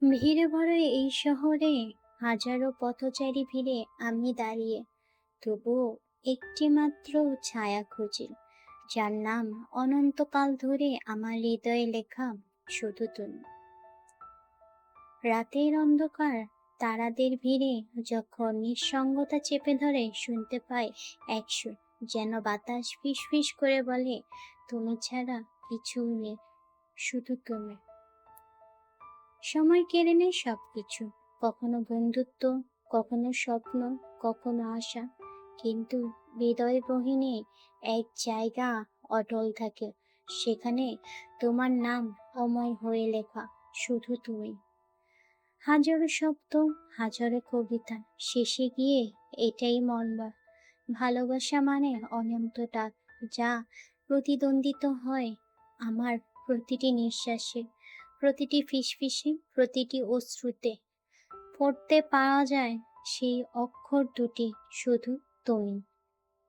ভিড়ে ভরা এই শহরে হাজারো পথচারী ভিড়ে আমি দাঁড়িয়ে, তবুও একটি মাত্র ছায়া খুঁজি, যার নাম অনন্তকাল ধরে আমার হৃদয়ে লেখা, শুধু তুমি। রাতের অন্ধকার, তারাদের ভিড়ে যখন নিঃসঙ্গতা চেপে ধরে, শুনতে পাই এক সুর, যেন বাতাস ফিস ফিস করে বলে, তুমি ছাড়া কিছু নেই, শুধু তুমি। সময় কেড়ে নেয় সবকিছু, কখনো বন্ধুত্ব, কখনো স্বপ্ন, কখনো আশা, কিন্তু হৃদয় গহীনে এক জায়গা অটল থাকে, সেখানে তোমার নাম অময় হয়ে লেখা, শুধু তুমি। হাজারো শব্দ, হাজারো কবিতা, শেষে গিয়ে এটাই মনবা, ভালোবাসা মানে অনন্ত ডাক, যা প্রতিদ্বন্দ্বিত হয় আমার প্রতিটি নিঃশ্বাসে, প্রতিটি ফিসফিসে, প্রতিটি অশ্রুতে। পড়তে পাওয়া যায় সেই অক্ষর দুটি, শুধু তুমি।